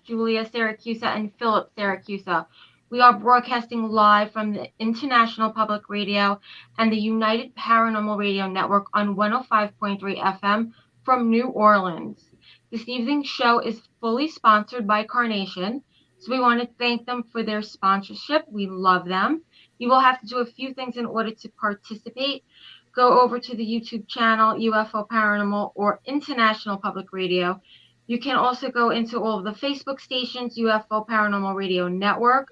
Julia Siracusa and Philip Siracusa. We are broadcasting live from the International Public Radio and the United Paranormal Radio Network on 105.3 FM from New Orleans. This evening's show is fully sponsored by Carnation, so we want to thank them for their sponsorship. We love them. You will have to do a few things in order to participate. Go over to the YouTube channel, UFO Paranormal or International Public Radio. You can also go into all of the Facebook stations, UFO Paranormal Radio Network,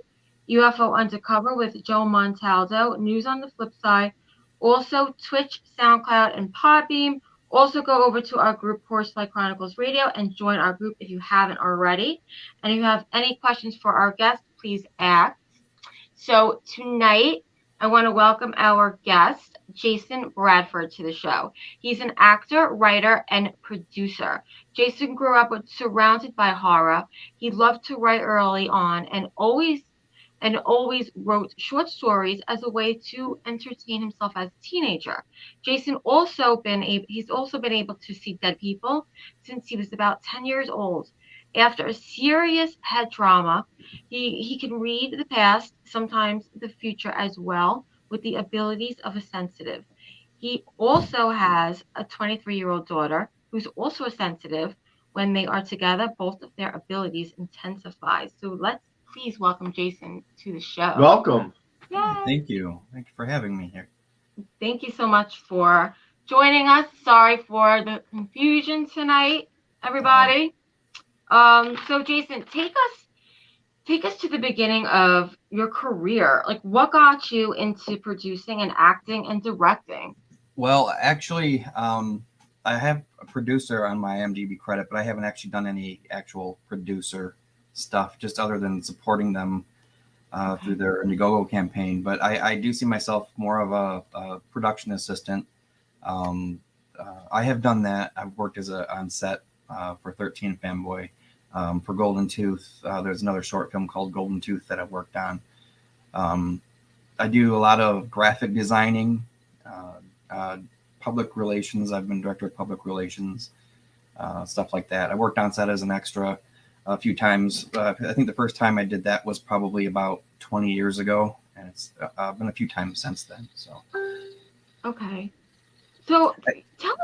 UFO Undercover with Joe Montaldo, News on the Flip Side, also Twitch, SoundCloud, and Podbeam. Also go over to our group, Horsefly Chronicles Radio, and join our group if you haven't already. And if you have any questions for our guests, please ask. So tonight, I want to welcome our guest, Jason Bradford, to the show. He's an actor, writer, and producer. Jason grew up surrounded by horror. He loved to write early on and always wrote short stories as a way to entertain himself as a teenager. He's also been able to see dead people since he was about 10 years old. After a serious head trauma, he can read the past, sometimes the future as well, with the abilities of a sensitive. He also has a 23-year-old daughter who's also a sensitive. When they are together, both of their abilities intensify. So let's please welcome Jason to the show. Welcome. Yay. Thank you. Thank you for having me here. Thank you so much for joining us. Sorry for the confusion tonight, everybody. So Jason, take us to the beginning of your career. Like, what got you into producing and acting and directing? Well, actually, I have a producer on my IMDb credit, but I haven't actually done any actual producer stuff, just other than supporting them through their Indiegogo campaign. But I do see myself more of a production assistant. I have done that. I've worked on set for 13 Fanboy. For Golden Tooth, there's another short film called Golden Tooth that I've worked on. I do a lot of graphic designing, public relations. I've been director of public relations, stuff like that. I worked on set as an extra a few times. I think the first time I did that was probably about 20 years ago, and it's been a few times since then. So, okay. So tell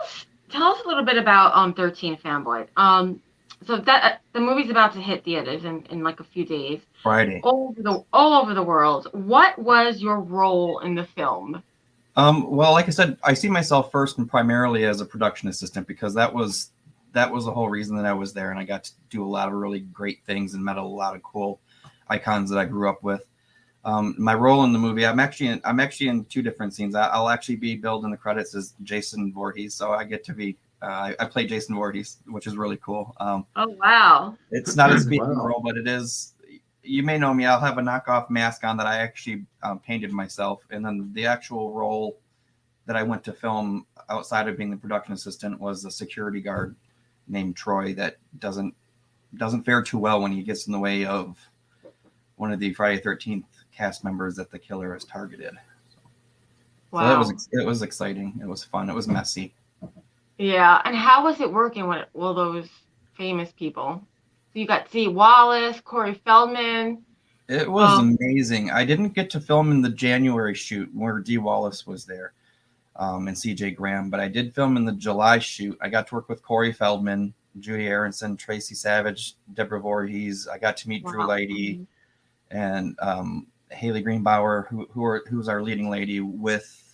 us a little bit about 13 Fanboy. So that the movie's about to hit theaters in like a few days. Friday. All over the world. What was your role in the film? Well, like I said, I see myself first and primarily as a production assistant, because that was the whole reason that I was there, and I got to do a lot of really great things and met a lot of cool icons that I grew up with. My role in the movie, I'm actually in two different scenes. I'll actually be billed in the credits as Jason Voorhees, so I get to be. I play Jason Voorhees, which is really cool. Oh, wow. It's not a speaking role, but it is. You may know me. I'll have a knockoff mask on that I actually painted myself. And then the actual role that I went to film outside of being the production assistant was a security guard named Troy that doesn't fare too well when he gets in the way of one of the Friday 13th cast members that the killer has targeted. Wow. So it was exciting. It was fun. It was messy. Yeah, and how was it working with all those famous people? So you got Dee Wallace, Corey Feldman. It was amazing. I didn't get to film in the January shoot where Dee Wallace was there and CJ Graham, but I did film in the July shoot. I got to work with Corey Feldman, Judy Aronson, Tracy Savage, Deborah Voorhees. I got to meet Drew Leidy and Haley Greenbauer, who's our leading lady, with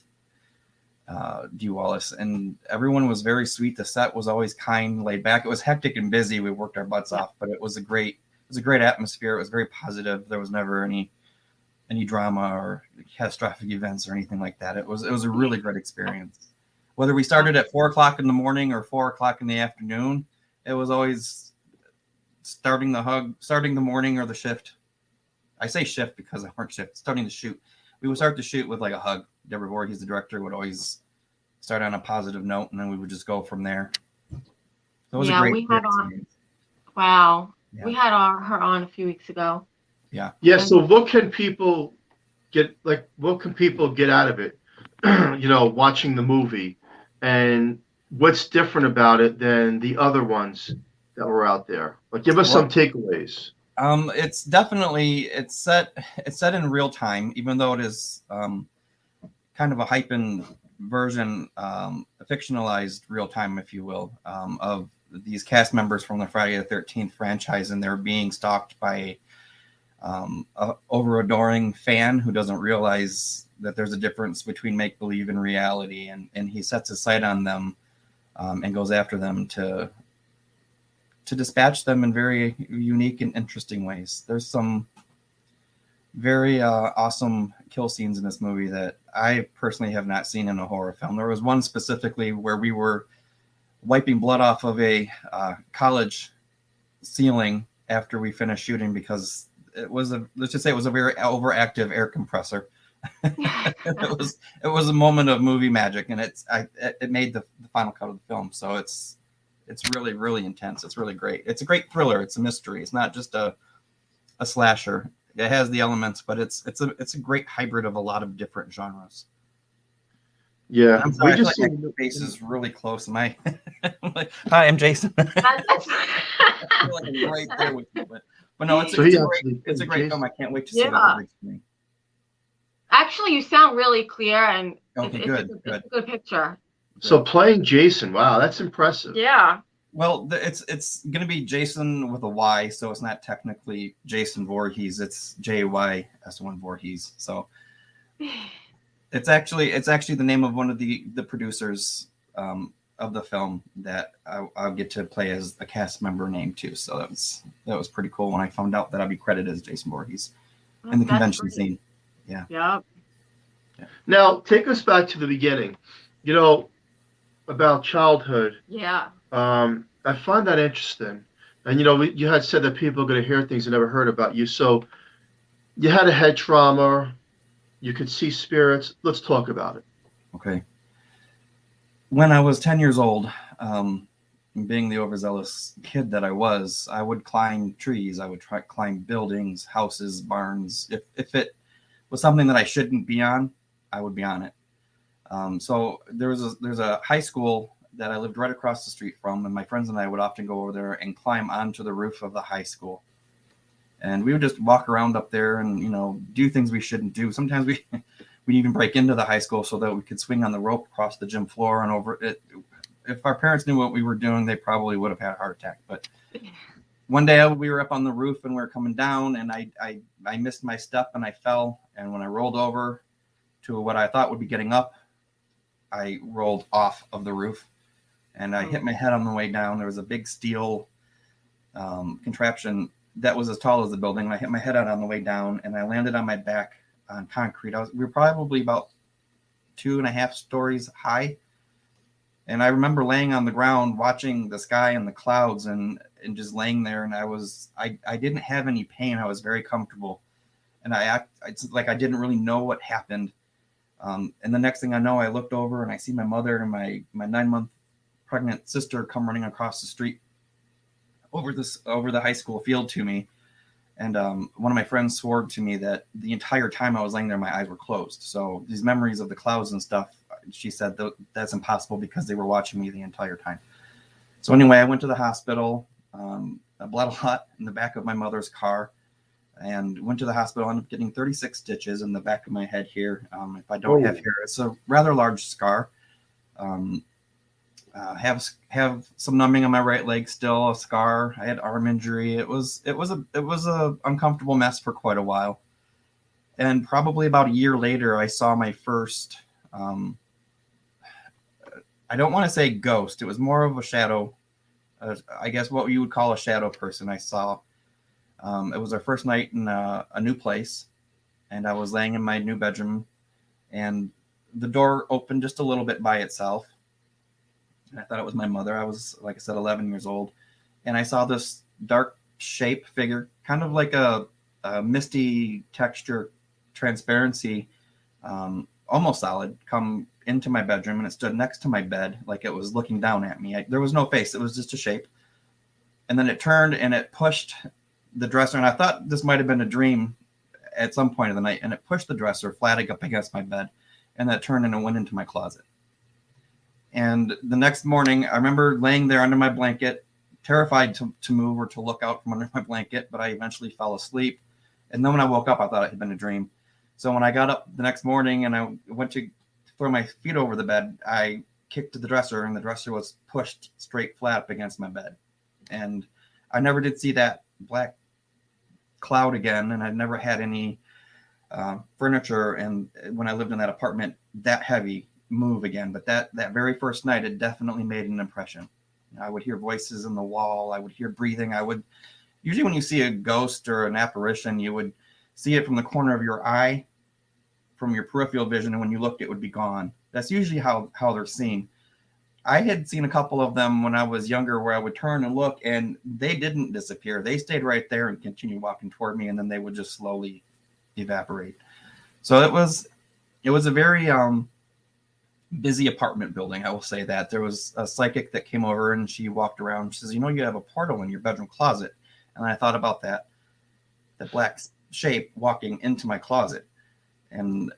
Dee Wallace, and everyone was very sweet. The set was always kind, laid back. It was hectic and busy. We worked our butts off, but it was a great atmosphere. It was very positive. There was never any drama or catastrophic events or anything like that. It was a really great experience. Whether we started at 4:00 in the morning or 4:00 in the afternoon, it was always starting the morning or the shift. I say shift because I weren't starting the shoot. We would start the shoot with like a hug. Deborah Voorhees, the director, would always start on a positive note, and then we would just go from there. So it was a great experience. Wow. Yeah. We had her on a few weeks ago. Yeah. Yeah. So what can people get out of it? Watching the movie, and what's different about it than the other ones that were out there? Like, give us Well, some takeaways. It's definitely it's set in real time, even though it is kind of a hyphen version, a fictionalized real time, if you will, of these cast members from the Friday the 13th franchise, and they're being stalked by a over adoring fan who doesn't realize that there's a difference between make believe and reality, and he sets his sight on them and goes after them to dispatch them in very unique and interesting ways. There's some very awesome kill scenes in this movie that I personally have not seen in a horror film. There was one specifically where we were wiping blood off of a college ceiling after we finished shooting because it was let's just say it was a very overactive air compressor. it was a moment of movie magic, and it made the final cut of the film. So it's really, really intense. It's really great. It's a great thriller. It's a mystery. It's not just a slasher. It has the elements, but it's a great hybrid of a lot of different genres. Yeah, I'm sorry, we just I feel like my face is really close. Hi, I'm Jason. I feel like I'm right there with you, but no, it's a great film. I can't wait to see it on the big screen. Actually, you sound really clear, and okay, it's a good picture. So playing Jason, wow, that's impressive. Yeah. Well, it's going to be Jason with a Y, so it's not technically Jason Voorhees. It's JYS1 Voorhees. So it's actually the name of one of the producers of the film that I'll get to play as a cast member name too. So that was pretty cool when I found out that I'd be credited as Jason Voorhees in the convention scene. Yeah. Yep. Now take us back to the beginning. You know, about childhood. Yeah. I find that interesting. And, you know, you had said that people are going to hear things they never heard about you. So you had a head trauma. You could see spirits. Let's talk about it. Okay. When I was 10 years old, being the overzealous kid that I was, I would climb trees. I would climb buildings, houses, barns. If it was something that I shouldn't be on, I would be on it. So there's a high school that I lived right across the street from, and my friends and I would often go over there and climb onto the roof of the high school. And we would just walk around up there and, you know, do things we shouldn't do. Sometimes we'd even break into the high school so that we could swing on the rope across the gym floor and over it. If our parents knew what we were doing, they probably would have had a heart attack. But one day we were up on the roof and we were coming down, and I missed my step and I fell. And when I rolled over to what I thought would be getting up, I rolled off of the roof and I hit my head on the way down. There was a big steel contraption that was as tall as the building. I hit my head out on the way down and I landed on my back on concrete. We were probably about 2.5 stories high. And I remember laying on the ground, watching the sky and the clouds and just laying there. And I didn't have any pain. I was very comfortable. And it's like I didn't really know what happened. And the next thing I know, I looked over and I see my mother and my 9-month pregnant sister come running across the street over the high school field to me. And one of my friends swore to me that the entire time I was laying there, my eyes were closed. So these memories of the clouds and stuff, she said that's impossible because they were watching me the entire time. So anyway, I went to the hospital. I bled a lot in the back of my mother's car. And went to the hospital, ended up getting 36 stitches in the back of my head here. If I don't have hair, it's a rather large scar. Have some numbing on my right leg still, a scar. I had arm injury. It was a uncomfortable mess for quite a while. And probably about a year later, I saw my first, I don't want to say ghost. It was more of a shadow, I guess what you would call a shadow person I saw. It was our first night in a new place, and I was laying in my new bedroom, and the door opened just a little bit by itself. And I thought it was my mother. I was, like I said, 11 years old, and I saw this dark shape figure, kind of like a misty texture, transparency, almost solid, come into my bedroom, and it stood next to my bed like it was looking down at me. There was no face. It was just a shape. And then it turned and it pushed the dresser, and I thought this might have been a dream at some point of the night, and it pushed the dresser flat up against my bed, and that turned and it went into my closet. And the next morning, I remember laying there under my blanket, terrified to move or to look out from under my blanket, but I eventually fell asleep. And then when I woke up, I thought it had been a dream. So when I got up the next morning and I went to throw my feet over the bed, I kicked the dresser, and the dresser was pushed straight flat up against my bed. And I never did see that black cloud again, and I never had any furniture, and when I lived in that apartment, that heavy move again. But that very first night, it definitely made an impression. I would hear voices in the wall. I would hear breathing. Usually when you see a ghost or an apparition, you would see it from the corner of your eye, from your peripheral vision, and when you looked, it would be gone. That's usually how they're seen. I had seen a couple of them when I was younger where I would turn and look, and they didn't disappear. They stayed right there and continued walking toward me, and then they would just slowly evaporate. So it was a very busy apartment building. I will say that. There was a psychic that came over, and she walked around. She says, you have a portal in your bedroom closet. And I thought about that black shape walking into my closet. And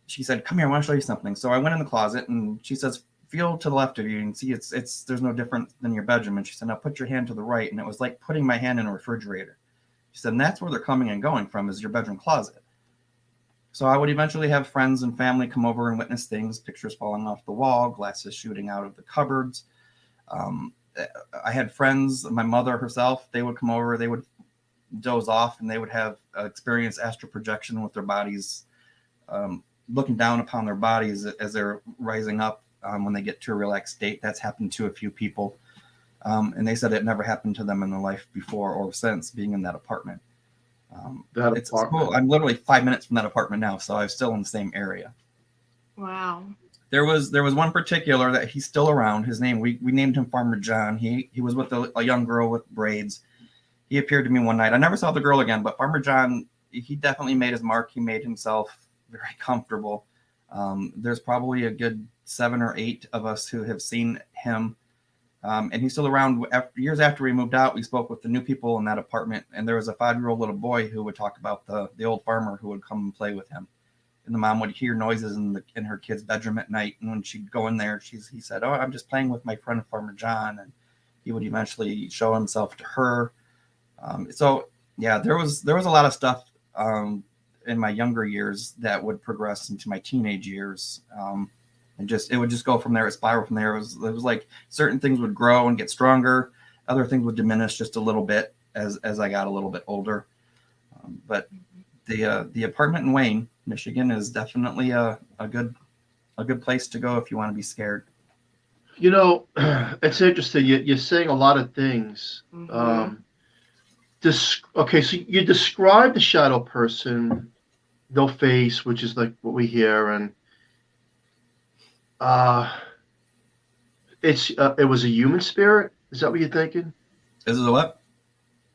she said, come here, I want to show you something. So I went in the closet, and she says, feel to the left of you and see it's there's no different than your bedroom. And she said, now put your hand to the right. And it was like putting my hand in a refrigerator. She said, and that's where they're coming and going from, is your bedroom closet. So I would eventually have friends and family come over and witness things, pictures falling off the wall, glasses shooting out of the cupboards. I had friends, my mother herself, they would come over, they would doze off, and they would have experience astral projection with their bodies, looking down upon their bodies as they're rising up when they get to a relaxed state. That's happened to a few people. And they said it never happened to them in their life before or since being in that apartment. It's cool. I'm literally 5 minutes from that apartment now, so I'm still in the same area. Wow. There was one particular that he's still around. His name, we named him Farmer John. He was with a young girl with braids. He appeared to me one night. I never saw the girl again, but Farmer John, he definitely made his mark. He made himself very comfortable. There's probably a good 7 or 8 of us who have seen him. And he's still around. Years after we moved out, we spoke with the new people in that apartment, and there was a 5-year-old little boy who would talk about the old farmer who would come and play with him. And the mom would hear noises in her kid's bedroom at night, and when she'd go in there, he said, "Oh, I'm just playing with my friend Farmer John," and he would eventually show himself to her. So yeah, there was a lot of stuff in my younger years that would progress into my teenage years. And it would just go from there, it spiral from there. It was like certain things would grow and get stronger. Other things would diminish just a little bit as I got a little bit older. But the apartment in Wayne, Michigan is definitely a good place to go if you want to be scared. It's interesting. You're saying a lot of things. Mm-hmm. Okay, so you describe the shadow person, no face, which is like what we hear, and it was a human spirit. Is that what you're thinking? Is it a what?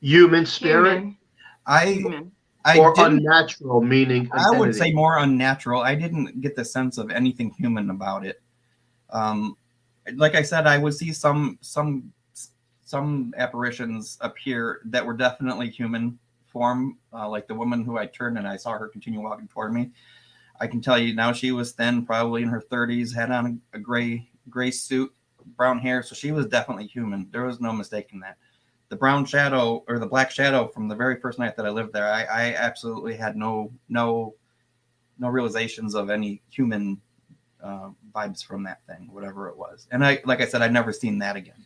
Human spirit. Human. Or unnatural, meaning I would say more unnatural. I didn't get the sense of anything human about it. Like I said, I would see some apparitions appear that were definitely human form, like the woman who I turned and I saw her continue walking toward me. I can tell you now she was thin, probably in her 30s, had on a gray suit, brown hair, so she was definitely human. There was no mistaking that. The brown shadow or the black shadow from the very first night that I lived there, I absolutely had no realizations of any human vibes from that thing, whatever it was. And like I said, I'd never seen that again.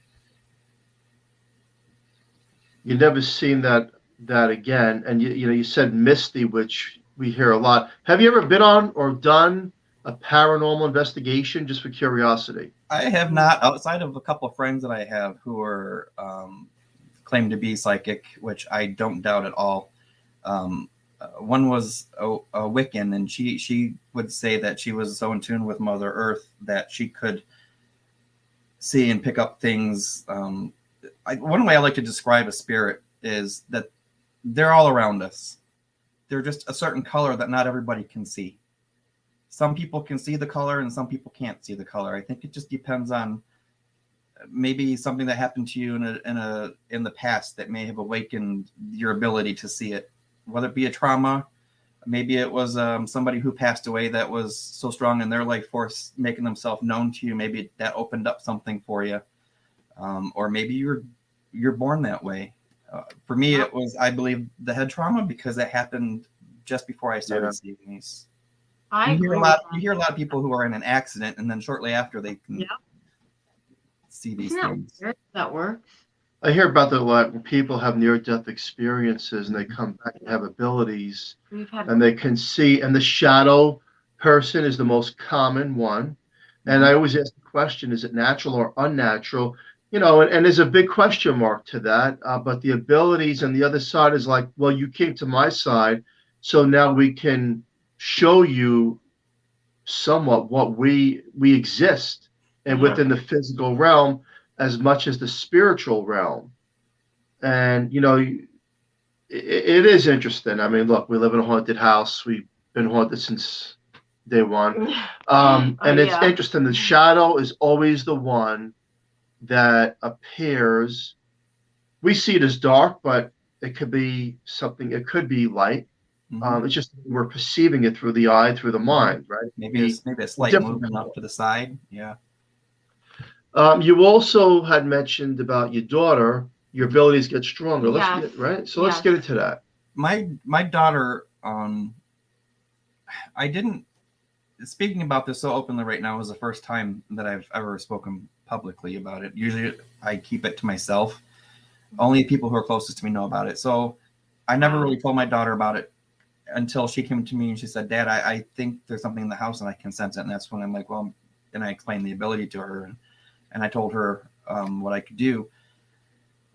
You never seen that again, and you said misty, which we hear a lot. Have you ever been on or done a paranormal investigation, just for curiosity? I have not, outside of a couple of friends that I have who are claim to be psychic, which I don't doubt at all. One was a Wiccan, and she would say that she was so in tune with Mother Earth that she could see and pick up things. One way I like to describe a spirit is that they're all around us. They're just a certain color that not everybody can see. Some people can see the color and some people can't see the color. I think it just depends on maybe something that happened to you in the past that may have awakened your ability to see it, whether it be a trauma. Maybe it was somebody who passed away that was so strong in their life force making themselves known to you. Maybe that opened up something for you. Or maybe you're you're born that way. For me, it was, I believe, the head trauma, because that happened just before I started seeing these. You hear a lot of people who are in an accident, and then shortly after they can see these things. That works. I hear about that a lot when people have near-death experiences and they come back and have abilities, and they can see. And the shadow person is the most common one. And I always ask the question: is it natural or unnatural? You know, and there's a big question mark to that. But the abilities on the other side is like, well, you came to my side, so now we can show you somewhat what we exist, and within the physical realm as much as the spiritual realm. And you know, it is interesting. I mean, look, we live in a haunted house. We've been haunted since day one. And it's interesting. The shadow is always the one that appears. We see it as dark, but it could be something. It could be light. It's just we're perceiving it through the eye, through the mind, right? Maybe a slight movement off to the side. Yeah. You also had mentioned about your daughter. Your abilities get stronger. Let's get into that. My daughter. I didn't. Speaking about this so openly right now is the first time that I've ever spoken publicly about it. Usually, I keep it to myself. Only people who are closest to me know about it. So, I never really told my daughter about it until she came to me and she said, "Dad, I think there's something in the house and I can sense it." And that's when I'm like, well, and I explained the ability to her, and I told her what I could do.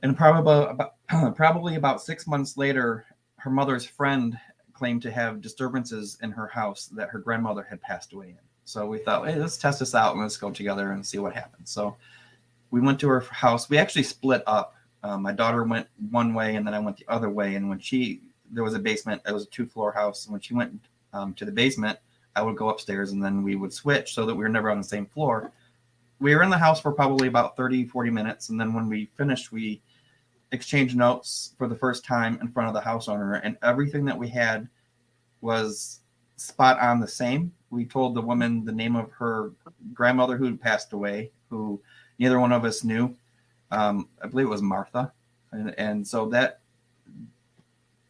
And probably about 6 months later, her mother's friend claimed to have disturbances in her house that her grandmother had passed away in. So we thought, hey, let's test this out and let's go together and see what happens. So we went to her house. We actually split up. My daughter went one way and then I went the other way. And when there was a basement, it was a 2-floor house. And when she went to the basement, I would go upstairs and then we would switch so that we were never on the same floor. We were in the house for probably about 30, 40 minutes. And then when we finished, we exchanged notes for the first time in front of the house owner. And everything that we had was spot on the same. We told the woman the name of her grandmother who had passed away, who neither one of us knew. I believe it was Martha. And so that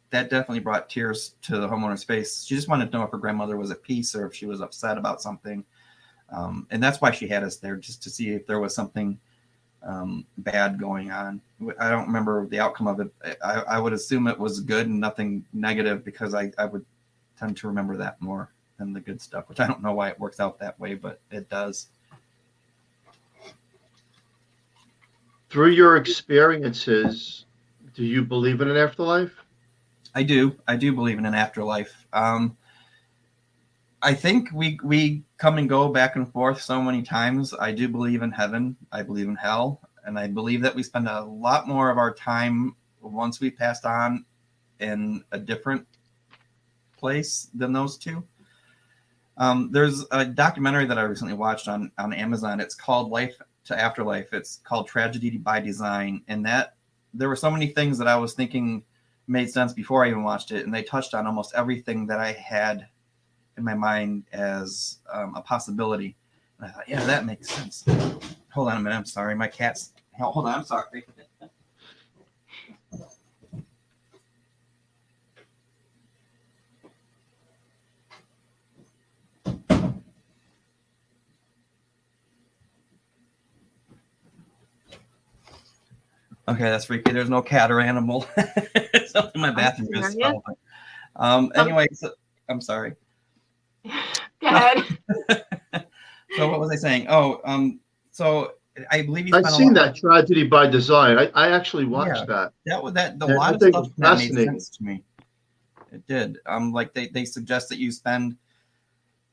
definitely brought tears to the homeowner's face. She just wanted to know if her grandmother was at peace or if she was upset about something. And that's why she had us there, just to see if there was something bad going on. I don't remember the outcome of it. I would assume it was good and nothing negative, because I would tend to remember that more than the good stuff, which I don't know why it works out that way, but it does. Through your experiences, do you believe in an afterlife? I do believe in an afterlife. I think we come and go back and forth so many times. I do believe in heaven. I believe in hell. And I believe that we spend a lot more of our time once we passed on in a different place than those two. There's a documentary that I recently watched on Amazon. It's called Life to Afterlife. It's called Tragedy by Design. And that there were so many things that I was thinking made sense before I even watched it. And they touched on almost everything that I had in my mind as a possibility. And I thought, yeah, that makes sense. Hold on a minute. I'm sorry. My cat's... Hold on. I'm sorry. Okay, that's freaky. There's no cat or animal. It's up in my bathroom. Anyway, so, I'm sorry. Go ahead. So what was I saying? So I believe I've seen that Tragedy by Design. I actually watched that. A lot of stuff that made sense to me. It did. Like they suggest that you spend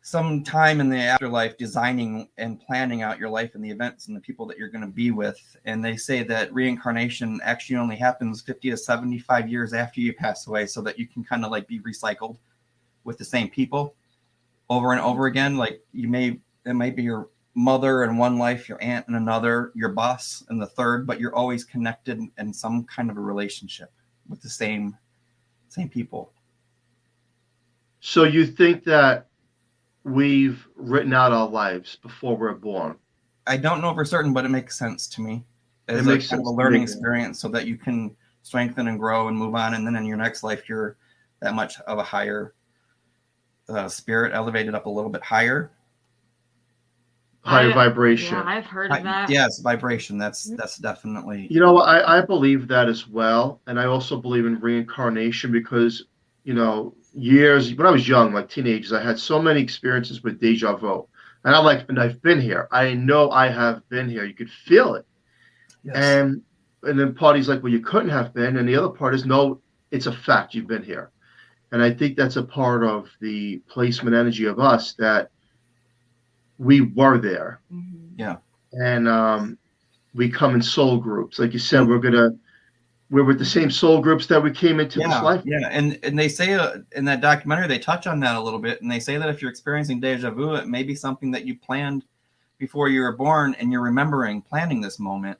some time in the afterlife designing and planning out your life and the events and the people that you're going to be with. And they say that reincarnation actually only happens 50 to 75 years after you pass away, so that you can kind of like be recycled with the same people over and over again. Like it might be your mother in one life, your aunt in another, your boss in the third, but you're always connected in some kind of a relationship with the same people. So you think that we've written out our lives before we're born? I don't know for certain, but it makes sense to me. as a kind of a learning experience so that you can strengthen and grow and move on. And then in your next life, you're that much of a higher spirit, elevated up a little bit higher. Higher vibration. Yeah, I've heard of that. Yes, vibration. That's definitely. You know, I believe that as well. And I also believe in reincarnation because, you know, when I was young, like teenagers, I had so many experiences with deja vu. And I've been here. I know I have been here. You could feel it. Yes. And then party's like, well, you couldn't have been. And the other part is, no, it's a fact. You've been here. And I think that's a part of the placement energy of us that we were there. Mm-hmm. Yeah. And we come in soul groups. Like you said, we're with the same soul groups that we came into this life. Yeah. And they say in that documentary, they touch on that a little bit. And they say that if you're experiencing deja vu, it may be something that you planned before you were born and you're planning this moment.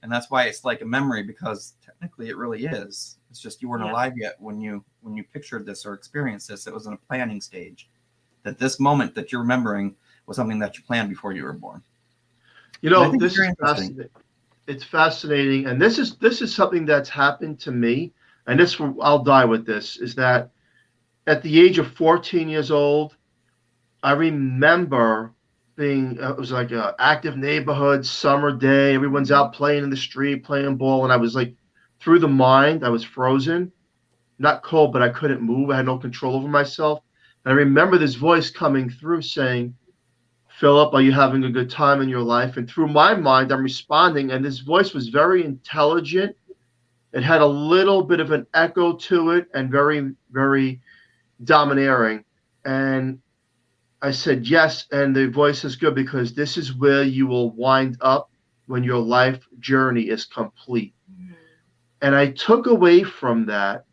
And that's why it's like a memory, because technically it really is. It's just you weren't alive yet when you pictured this or experienced this. It was in a planning stage. That this moment that you're remembering was something that you planned before you were born. You know, this is fascinating. It's fascinating, and this is something that's happened to me, and I'll die with this. Is that at the age of 14 years old, I remember it was like an active neighborhood, summer day. Everyone's out playing in the street, playing ball, and I was like, through the mind, I was frozen, not cold, but I couldn't move. I had no control over myself. And I remember this voice coming through saying, Philip, are you having a good time in your life? And through my mind, I'm responding. And this voice was very intelligent. It had a little bit of an echo to it and very, very domineering. And I said, yes. And the voice is good because this is where you will wind up when your life journey is complete. Mm-hmm. And I took away from that,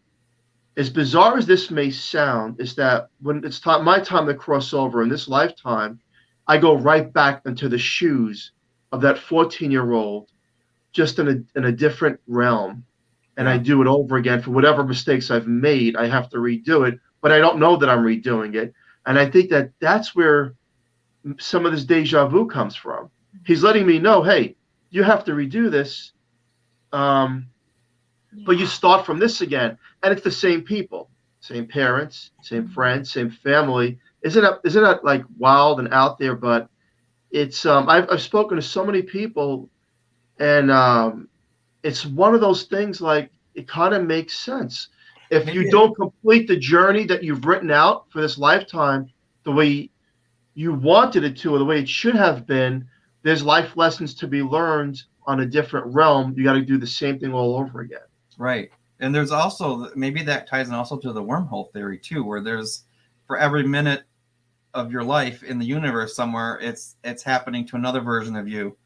as bizarre as this may sound, is that when it's my time to cross over in this lifetime, I go right back into the shoes of that 14-year-old, just in a different realm. And I do it over again for whatever mistakes I've made. I have to redo it, but I don't know that I'm redoing it. And I think that that's where some of this deja vu comes from. He's letting me know, hey, you have to redo this, but you start from this again. And it's the same people, same parents, same friends, same family. Isn't that like wild and out there? But it's I've spoken to so many people, and it's one of those things, like, it kind of makes sense. If you don't complete the journey that you've written out for this lifetime the way you wanted it to, or the way it should have been, there's life lessons to be learned on a different realm. You got to do the same thing all over again. Right. And there's also, maybe that ties in also to the wormhole theory too, where there's, for every minute of your life in the universe somewhere, it's happening to another version of you.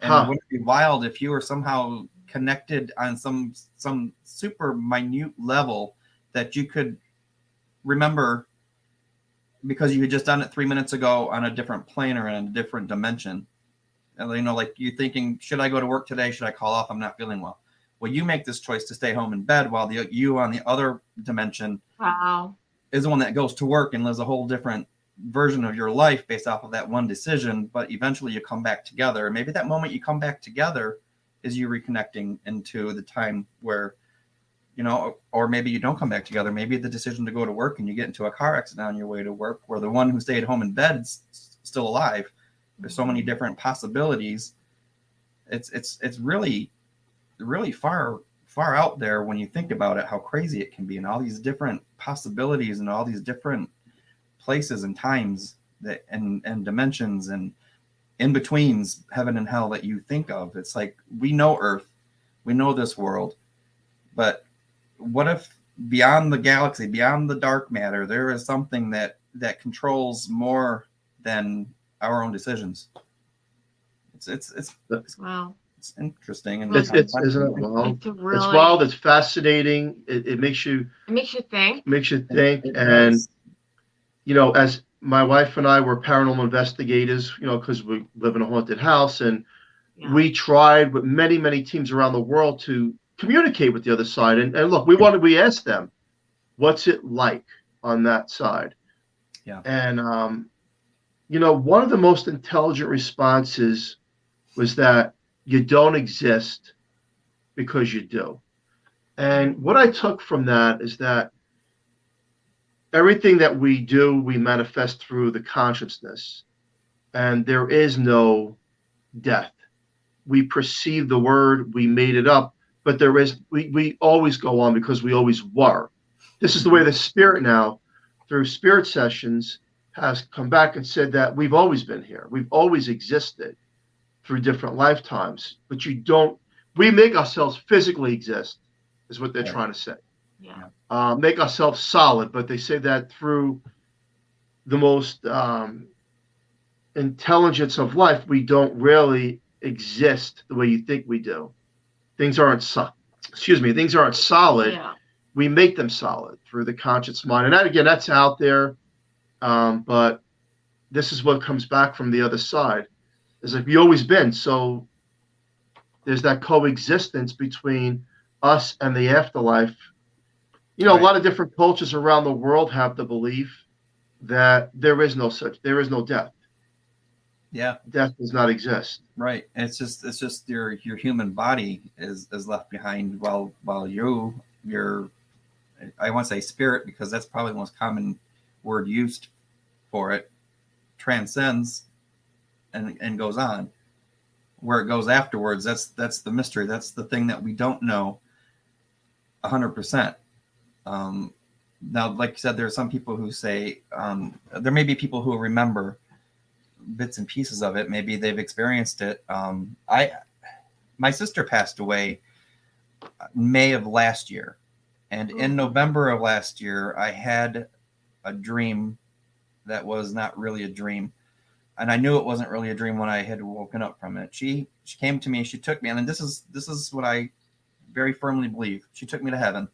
And wouldn't it be wild if you were somehow connected on some super minute level that you could remember because you had just done it 3 minutes ago on a different plane or in a different dimension. And, you know, like, you're thinking, should I go to work today? Should I call off? I'm not feeling well. Well, you make this choice to stay home in bed while you on the other dimension is the one that goes to work and lives a whole different version of your life based off of that one decision. But eventually you come back together. And maybe that moment you come back together is you reconnecting into the time where, you know, or maybe you don't come back together. Maybe the decision to go to work and you get into a car accident on your way to work, where the one who stayed home in bed is still alive. There's so many different possibilities. It's really far out there when you think about it, how crazy it can be, and all these different possibilities and all these different places and times that and dimensions and in-betweens, heaven and hell, that you think of. It's like, we know Earth, we know this world, but what if beyond the galaxy, beyond the dark matter, there is something that controls more than our own decisions? It's wow. It's interesting, and isn't it wild? It's wild. It's fascinating. It makes you think. And you know, as my wife and I were paranormal investigators, you know, because we live in a haunted house, and we tried with many teams around the world to communicate with the other side. And look, we asked them, what's it like on that side? Yeah. And you know, one of the most intelligent responses was that you don't exist because you do. And what I took from that is that everything that we do, we manifest through the consciousness, and there is no death. We perceive the word, we made it up, but we always go on because we always were. This is the way the spirit now, through spirit sessions, has come back and said that we've always been here. We've always existed through different lifetimes, but we make ourselves physically exist, is what they're trying to say. Yeah. Make ourselves solid, but they say that through the most intelligence of life, we don't really exist the way you think we do. Things aren't things aren't solid. Yeah. We make them solid through the conscious mind. And that, again, that's out there. But this is what comes back from the other side. It's like we've always been. So there's that coexistence between us and the afterlife. You know, Right. A lot of different cultures around the world have the belief that there is no death. Yeah. Death does not exist. Right. And it's just your human body is left behind while your I want to say spirit, because that's probably the most common word used for it, transcends and goes on. Where it goes afterwards, that's the mystery. That's the thing that we don't know 100%. Now, like you said, there are some people who say there may be people who remember bits and pieces of it. Maybe they've experienced it. My sister passed away May of last year, and in November of last year, I had a dream that was not really a dream, and I knew it wasn't really a dream when I had woken up from it. She came to me, she took me, and this is what I very firmly believe. She took me to heaven.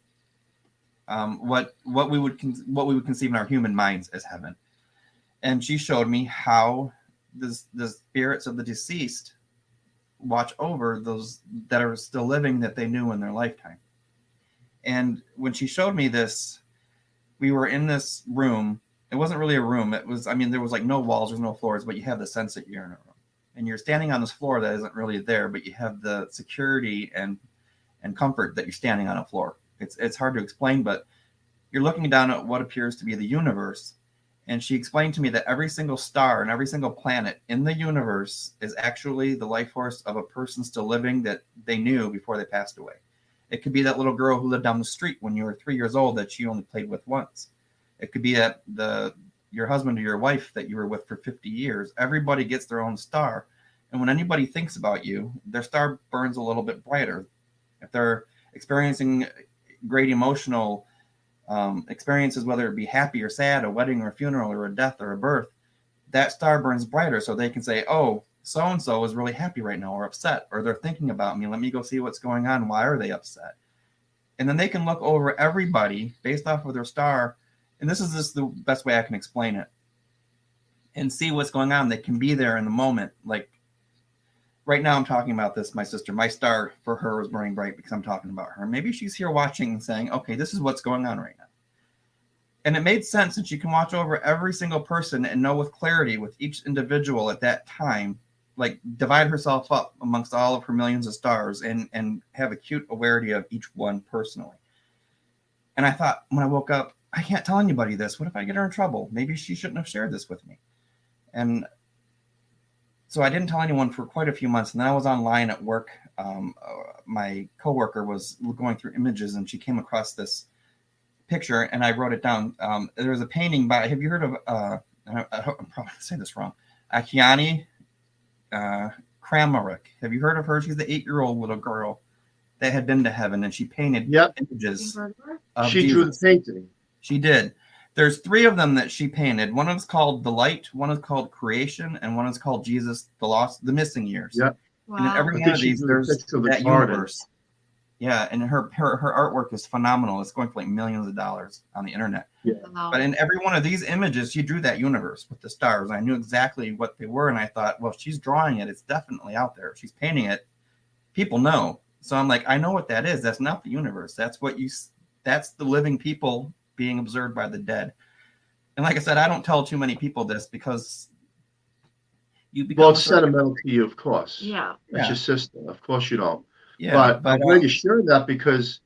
What we would conceive in our human minds as heaven, and she showed me how the spirits of the deceased watch over those that are still living that they knew in their lifetime. And when she showed me this, we were in this room. It wasn't really a room. It was, there was like no walls, there's no floors, but you have the sense that you're in a room. And you're standing on this floor that isn't really there, but you have the security and comfort that you're standing on a floor. It's hard to explain, but you're looking down at what appears to be the universe. And she explained to me that every single star and every single planet in the universe is actually the life force of a person still living that they knew before they passed away. It could be that little girl who lived down the street when you were 3 years old that you only played with once. It could be that your husband or your wife that you were with for 50 years. Everybody gets their own star. And when anybody thinks about you, their star burns a little bit brighter. If they're experiencing great emotional experiences, whether it be happy or sad, a wedding or a funeral or a death or a birth, that star burns brighter so they can say, oh, so-and-so is really happy right now or upset, or they're thinking about me. Let me go see what's going on. Why are they upset? And then they can look over everybody based off of their star. And this is just the best way I can explain it, and see what's going on. They can be there in the moment. Like right now I'm talking about this, my sister, my star for her was burning bright because I'm talking about her. Maybe she's here watching and saying, okay, this is what's going on right now. And it made sense that she can watch over every single person and know with clarity with each individual at that time, like divide herself up amongst all of her millions of stars and have acute awareness of each one personally. And I thought when I woke up, I can't tell anybody this. What if I get her in trouble? Maybe she shouldn't have shared this with me. And so I didn't tell anyone for quite a few months. And then I was online at work. My coworker was going through images and she came across this picture and I wrote it down. There was a painting by, have you heard of, I'm probably going to say this wrong, Akiane Kramaric. Have you heard of her? She's the 8-year-old little girl that had been to heaven, and she painted images. She drew the painting. She did. There's 3 of them that she painted. One is called The Light, one is called Creation, and one is called Jesus, the Missing Years. Yep. Wow. And in every one of these, there's that universe. Yeah, and her artwork is phenomenal. It's going for like millions of dollars on the internet. Yeah. Wow. But in every one of these images, she drew that universe with the stars. I knew exactly what they were, and I thought, well, if she's drawing it, it's definitely out there. If she's painting it, people know. So I'm like, I know what that is. That's not the universe. That's the living people being observed by the dead. And like I said, I don't tell too many people this because you become Well, a it's surrogate. sentimental to you, of course. Yeah. It's your sister. Of course you don't. Yeah, But I'm glad you shared that because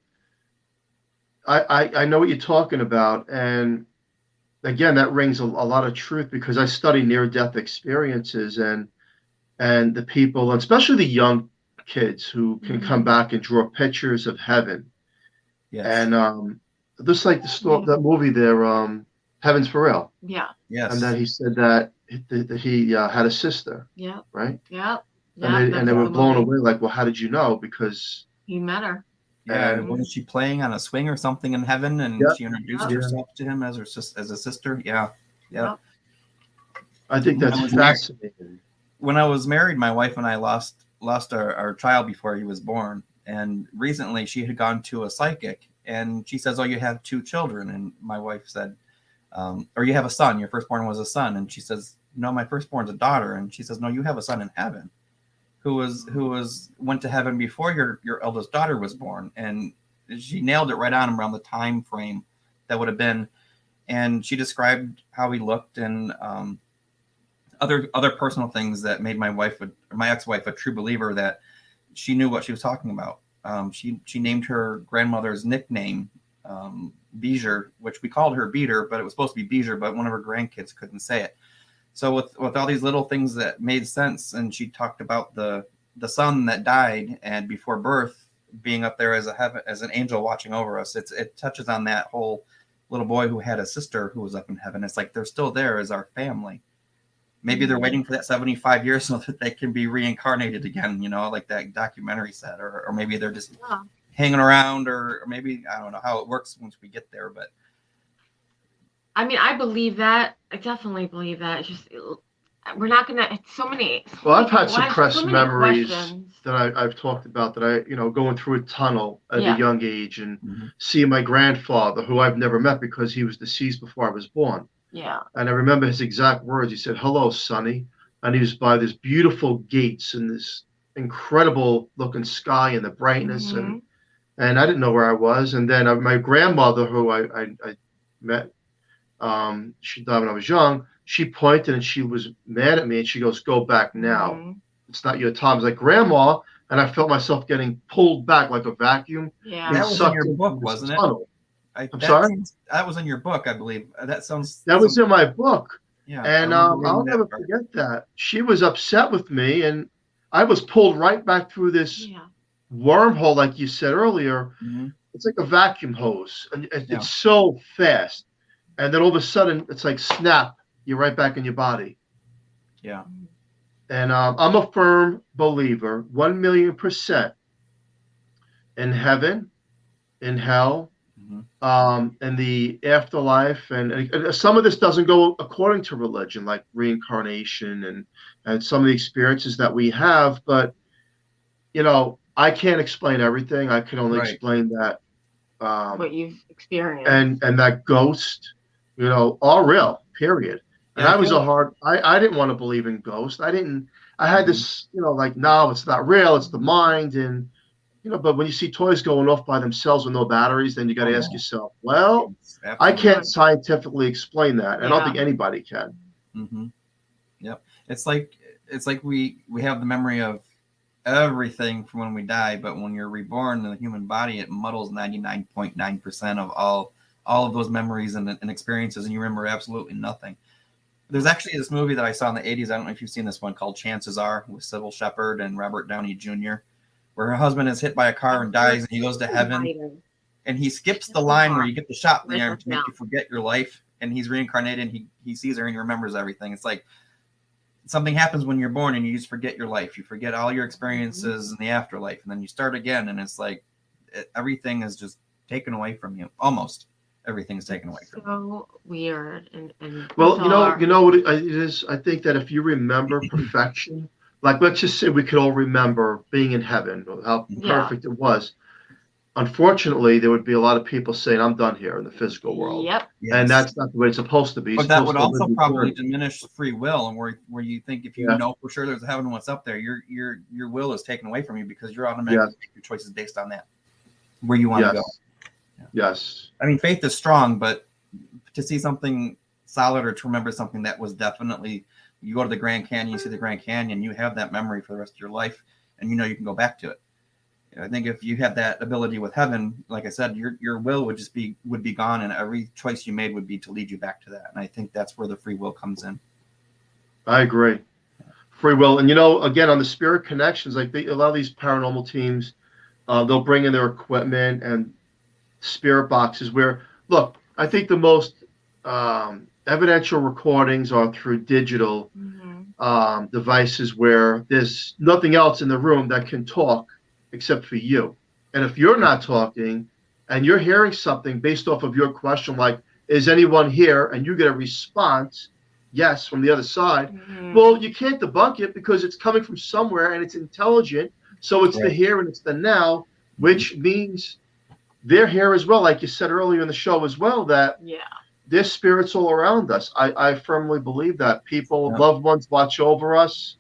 I know what you're talking about. And again, that rings a lot of truth because I study near-death experiences and the people, and especially the young kids who can come back and draw pictures of heaven. yes, And just like that movie there, Heaven's for Real. Yeah. yes, And then he said that he had a sister. Yeah. Right. Yeah. And they were blown away. Like, well, how did you know? Because he met her. Yeah, and wasn't she playing on a swing or something in heaven, and she introduced herself to him as a sister? Yeah, yeah. I think that's fascinating. When I was married, my wife and I lost our child before he was born, and recently she had gone to a psychic, and she says, "Oh, you have 2 children," and my wife said, "Or you have a son. Your firstborn was a son," and she says, "No, my firstborn's a daughter," and she says, "No, you have a son in heaven." Who went to heaven before your eldest daughter was born, and she nailed it right on around the time frame that would have been. And she described how he looked and other personal things that made my ex-wife a true believer that she knew what she was talking about. She named her grandmother's nickname Beeger, which we called her Beater, but it was supposed to be Beeger, but one of her grandkids couldn't say it. So with all these little things that made sense, and she talked about the son that died and before birth being up there as an angel watching over us. It touches on that whole little boy who had a sister who was up in heaven. It's like they're still there as our family. Maybe they're waiting for that 75 years so that they can be reincarnated again, like that documentary said, or maybe they're just hanging around, or maybe I don't know how it works once we get there, but. I mean, I believe that. I definitely believe that. It's just we're not gonna. It's so many. Well, I've had suppressed memories questions that I've talked about that going through a tunnel at a young age and seeing my grandfather, who I've never met because he was deceased before I was born. Yeah. And I remember his exact words. He said, "Hello, Sonny," and he was by this beautiful gates and this incredible looking sky and the brightness and I didn't know where I was. And then my grandmother, who I met. She died when I was young. She pointed and she was mad at me and she goes, "Go back now. It's not your time." I was like, "Grandma," and I felt myself getting pulled back like a vacuum. Yeah. That was in your book, wasn't it? I'm sorry? That was in your book, I believe. That was in my book. Yeah. And I'll never forget that. She was upset with me and I was pulled right back through this wormhole, like you said earlier. It's like a vacuum hose. And it's so fast. And then all of a sudden, it's like snap, you're right back in your body. Yeah. And I'm a firm believer, 1,000,000% in heaven, in hell, in the afterlife. And some of this doesn't go according to religion, like reincarnation and some of the experiences that we have. But, I can't explain everything. I can only explain that. What you've experienced. And that ghost. All real, period. And I was I didn't want to believe in ghosts. I had this, like, no, it's not real. It's the mind. And, but when you see toys going off by themselves with no batteries, then you got to ask yourself, well, I can't scientifically explain that. I don't think anybody can. Yep. It's like we have the memory of everything from when we die, but when you're reborn in the human body, it muddles 99.9% of all of those memories and experiences, and you remember absolutely nothing. There's actually this movie that I saw in the 80s. I don't know if you've seen this one, called Chances Are, with Sybil Shepherd and Robert Downey Jr., where her husband is hit by a car and dies, and he goes to heaven, and he skips the line where you get the shot in the arm to make you forget your life, and he's reincarnated, and he sees her and he remembers everything. It's like something happens when you're born and you just forget your life. You forget all your experiences in the afterlife, and then you start again, and it's like everything is just taken away from you, almost. Everything's taken away from you. So weird and well, you know what it is. I think that if you remember perfection, like let's just say we could all remember being in heaven, how perfect it was. Unfortunately, there would be a lot of people saying, "I'm done here in the physical world." Yep. Yes. And that's not the way it's supposed to be. But that would also probably diminish free will, and where you think if you know for sure there's a heaven and what's up there, your will is taken away from you because you're automatically make your choices based on that, where you want to go. Yes. I mean, faith is strong, but to see something solid or to remember something that was definitely you go to the Grand Canyon, you see the Grand Canyon, you have that memory for the rest of your life, and you know you can go back to it. I think if you had that ability with heaven, like I said, your will would be gone, and every choice you made would be to lead you back to that. And I think that's where the free will comes in. I agree. Free will. And, again, on the spirit connections, like a lot of these paranormal teams, they'll bring in their equipment and spirit boxes where, look, I think the most evidential recordings are through digital devices where there's nothing else in the room that can talk except for you. And if you're not talking and you're hearing something based off of your question, like, is anyone here? And you get a response, yes, from the other side. Well, you can't debunk it because it's coming from somewhere and it's intelligent. So it's the here and it's the now, which means they're here as well. Like you said earlier in the show as well, that there's spirits all around us. I firmly believe that people, loved ones watch over us,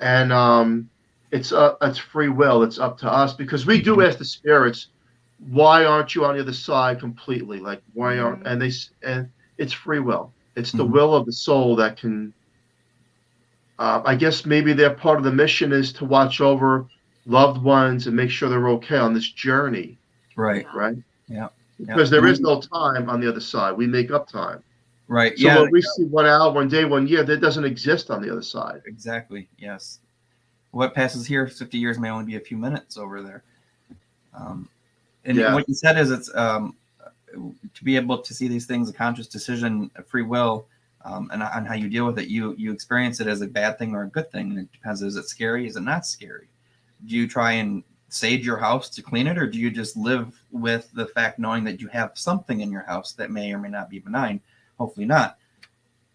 and it's free will. It's up to us because we do ask the spirits, why aren't you on the other side completely? Like, why aren't, and it's free will. It's the will of the soul that can, I guess maybe their part of the mission is to watch over loved ones and make sure they're okay on this journey. Right. Yeah. Because there is no time on the other side. We make up time. Right. So when we see 1 hour, 1 day, 1 year, that doesn't exist on the other side. Exactly. Yes. What passes here 50 years may only be a few minutes over there. What you said is it's to be able to see these things, a conscious decision, a free will, and on how you deal with it. You experience it as a bad thing or a good thing. And it depends. Is it scary? Is it not scary? Do you try and sage your house to clean it, or do you just live with the fact knowing that you have something in your house that may or may not be benign? Hopefully not.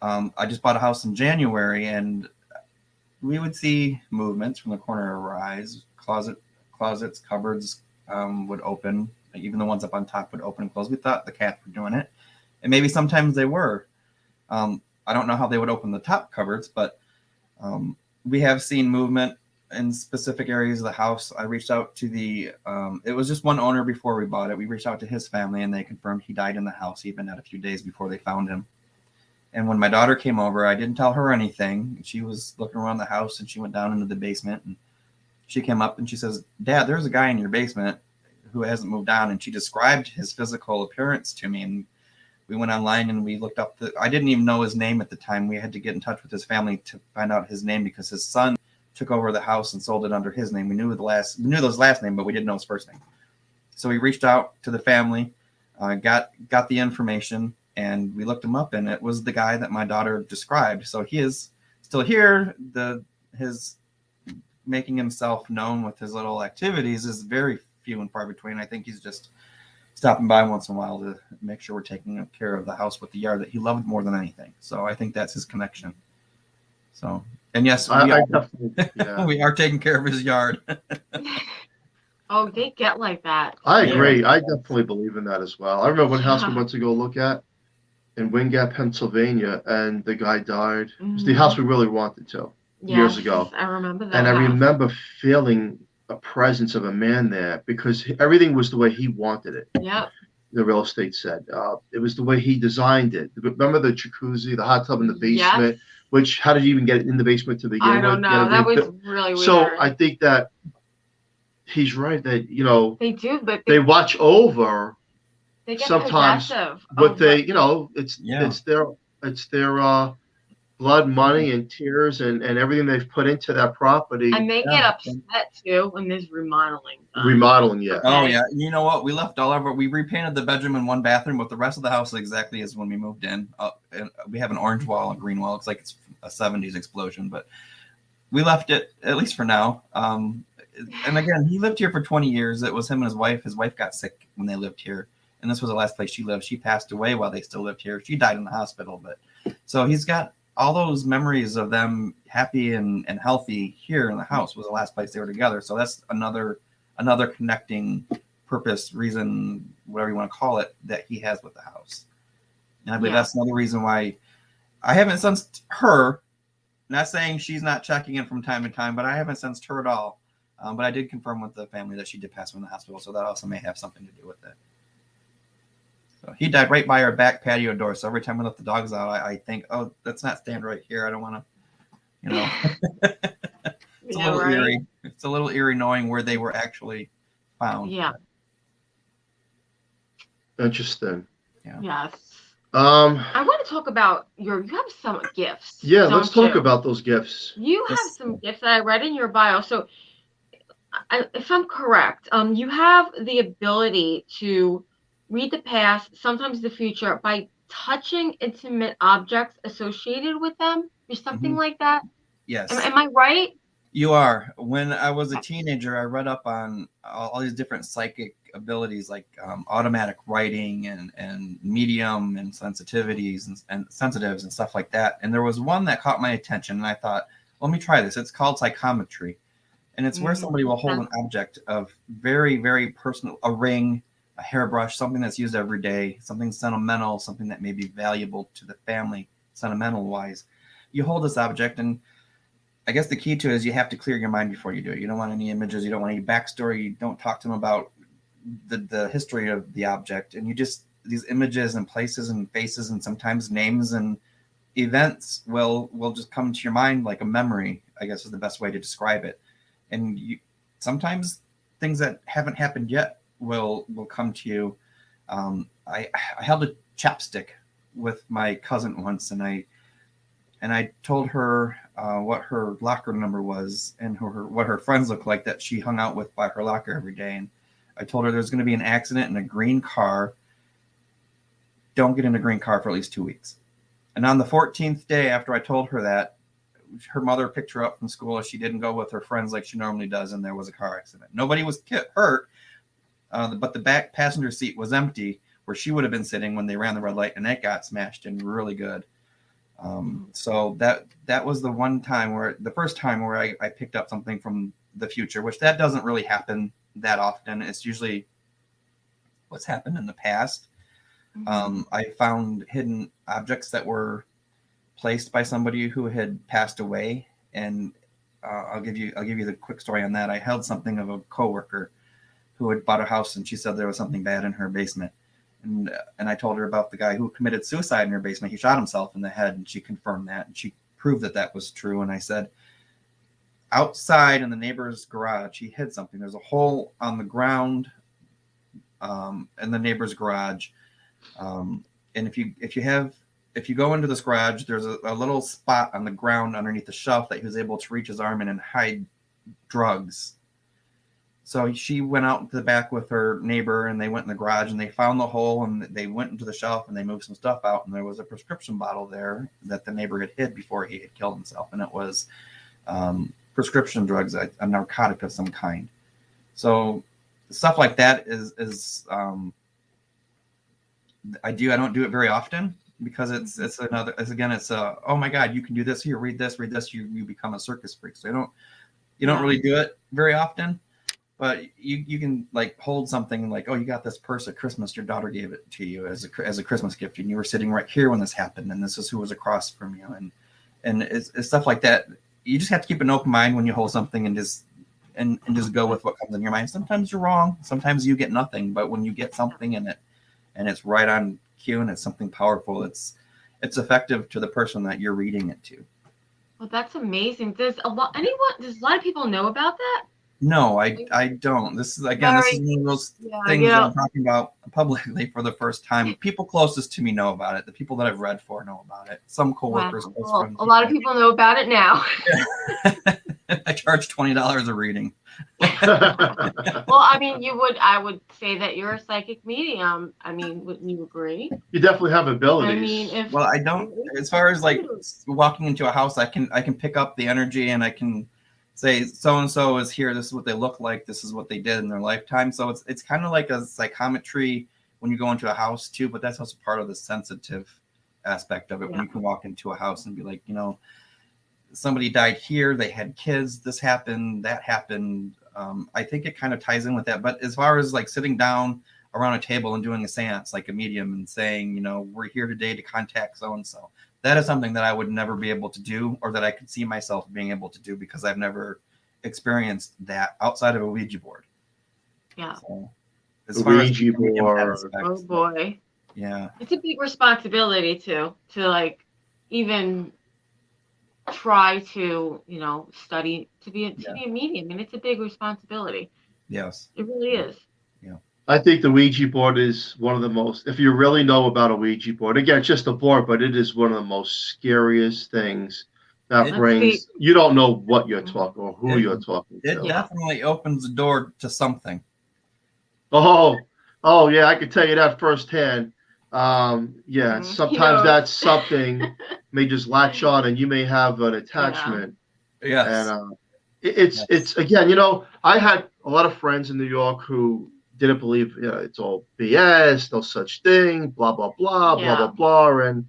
I just bought a house in January, and we would see movements from the corner of our eyes. Closets, cupboards would open. Even the ones up on top would open and close. We thought the cats were doing it, and maybe sometimes they were. I don't know how they would open the top cupboards, but we have seen movement in specific areas of the house. I reached out to it was just one owner before we bought it. We reached out to his family, and they confirmed he died in the house, even at a few days before they found him. And when my daughter came over, I didn't tell her anything. She was looking around the house, and she went down into the basement, and she came up and she says, "Dad, there's a guy in your basement who hasn't moved on." And she described his physical appearance to me, and we went online and we looked up I didn't even know his name at the time. We had to get in touch with his family to find out his name because his son took over the house and sold it under his name. We knew his last name, but we didn't know his first name. So we reached out to the family, got the information, and we looked him up, and it was the guy that my daughter described. So he is still here. His making himself known with his little activities is very few and far between. I think he's just stopping by once in a while to make sure we're taking care of the house with the yard that he loved more than anything. So I think that's his connection. So, and yes, we are taking care of his yard. Oh, they get like that. I agree. I definitely believe in that as well. I remember one house we went to go look at in Wingate, Pennsylvania, and the guy died. It was the house we really wanted to years ago. I remember that. And I remember feeling a presence of a man there because everything was the way he wanted it. Yep. The real estate said. It was the way he designed it. Remember the jacuzzi, the hot tub in the basement? Yes. Which, how did you even get it in the basement to begin with? I don't know. That was really weird. So I think that he's right that, they do, but they watch over they get sometimes what they, it's their blood, money, and tears and everything they've put into that property. And they get upset too when there's remodeling. Remodeling, yeah. Okay. Oh, yeah. You know what? We left we repainted the bedroom and one bathroom, but the rest of the house exactly as when we moved in. And we have an orange wall, a green wall. It's like it's a 70s explosion, but we left it, at least for now. And again, he lived here for 20 years. It was him and his wife. His wife got sick when they lived here, and this was the last place she lived. She passed away while they still lived here. She died in the hospital, but so he's got all those memories of them happy and healthy here in the house. Was the last place they were together. So that's another connecting purpose, reason, whatever you want to call it, that he has with the house. And I believe that's another reason why I haven't sensed her. Not saying she's not checking in from time to time, but I haven't sensed her at all. But I did confirm with the family that she did pass away in the hospital, so that also may have something to do with it. So he died right by our back patio door. So every time we let the dogs out, I think, oh, let's not stand right here. I don't want to you know. It's Yeah, a little right? eerie. It's a little eerie knowing where they were actually found. Yeah. Interesting. Yeah. Yes. Um, I want to talk about you have some gifts. yeah, let's don't talk you? about those gifts. You have Yes. some gifts that I read in your bio. So, if I'm correct, you have the ability to read the past, sometimes the future, by touching intimate objects associated with them, or something like that. Yes. Am I right? You are. When I was a teenager, I read up on all these different psychic abilities, like automatic writing and medium and sensitivities and sensitives and stuff like that. And there was one that caught my attention, and I thought, let me try this. It's called psychometry, and it's where somebody will hold an object of very, very personal, a ring, a hairbrush, something that's used every day, something sentimental, something that may be valuable to the family, sentimental wise. You hold this object, and I guess the key to it is you have to clear your mind before you do it. You don't want any images. You don't want any backstory. You don't talk to them about the history of the object. And you just, these images and places and faces and sometimes names and events will just come to your mind like a memory, I guess is the best way to describe it. And sometimes things that haven't happened yet will come to you. I held a chapstick with my cousin once, and I told her what her locker number was and what her friends looked like that she hung out with by her locker every day. And I told her there's going to be an accident in a green car. Don't get in a green car for at least 2 weeks. And on the 14th day after I told her that, her mother picked her up from school. She didn't go with her friends like she normally does, and there was a car accident. Nobody was hurt, but the back passenger seat was empty where she would have been sitting when they ran the red light, and that got smashed in really good. So that was the first time where I picked up something from the future, which that doesn't really happen that often. It's usually what's happened in the past. I found hidden objects that were placed by somebody who had passed away, and I'll give you the quick story on that. I held something of a coworker who had bought a house, and she said there was something bad in her basement. And I told her about the guy who committed suicide in her basement. He shot himself in the head, and she confirmed that. And she proved that was true. And I said, outside in the neighbor's garage, he hid something. There's a hole on the ground in the neighbor's garage. And if you go into this garage, there's a little spot on the ground underneath the shelf that he was able to reach his arm in and hide drugs. So she went out to the back with her neighbor, and they went in the garage, and they found the hole, and they went into the shelf, and they moved some stuff out, and there was a prescription bottle there that the neighbor had hid before he had killed himself, and it was prescription drugs, a narcotic of some kind. So stuff like that is I don't do it very often, because it's oh my God, you can do this here, read this, you become a circus freak. So you don't really do it very often. But you can like hold something like, oh, you got this purse at Christmas. Your daughter gave it to you as a Christmas gift, and you were sitting right here when this happened, and this is who was across from you, and it's stuff like that. You just have to keep an open mind when you hold something, and just go with what comes in your mind. Sometimes you're wrong. Sometimes you get nothing. But when you get something in it, and it's right on cue, and it's something powerful, it's effective to the person that you're reading it to. Well, that's amazing. Does a lot of people know about that? No, I don't. This is one of those things that I'm talking about publicly for the first time. People closest to me know about it. The people that I've read for know about it. Some coworkers. Wow. Well, a lot of people know about it now. I charge $20 a reading. Well, I mean, I would say that you're a psychic medium. I mean, wouldn't you agree? You definitely have abilities. I mean, well, I don't. As far as like walking into a house, I can pick up the energy, and I can say so-and-so is here. This is what they look like. This is what they did in their lifetime. So it's kind of like a psychometry when you go into a house too, but that's also part of the sensitive aspect of it. When you can walk into a house and be like, somebody died here, they had kids, this happened, that happened. I think it kind of ties in with that. But as far as like sitting down around a table and doing a seance like a medium and saying, we're here today to contact so-and-so, that is something that I would never be able to do, or that I could see myself being able to do, because I've never experienced that outside of a Ouija board. Yeah. So, Ouija board. Oh boy. Yeah. It's a big responsibility to like even try to, study to be a medium, and it's a big responsibility. Yes. It really is. Yeah. I think the Ouija board is one of the most, if you really know about a Ouija board, again, it's just a board, but it is one of the most scariest things that brings, you don't know what you're talking or who you're talking to. It definitely opens the door to something. Oh, yeah, I can tell you that firsthand. Sometimes that something may just latch on and you may have an attachment. Yes. And it's again, I had a lot of friends in New York who didn't believe it's all BS, no such thing, blah blah blah, blah blah blah. And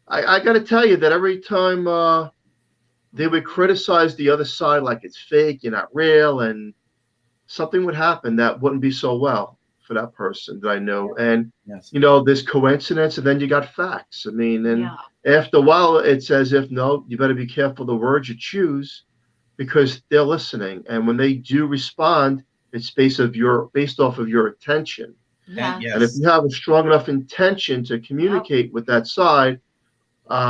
I got to tell you that every time they would criticize the other side like it's fake, you're not real, and something would happen that wouldn't be so well for that person that I know. And there's coincidence, and then you got facts. I mean, and after a while, it's as if no, you better be careful the words you choose because they're listening, and when they do respond, it's based off of your attention. Yeah. And if you have a strong enough intention to communicate with that side,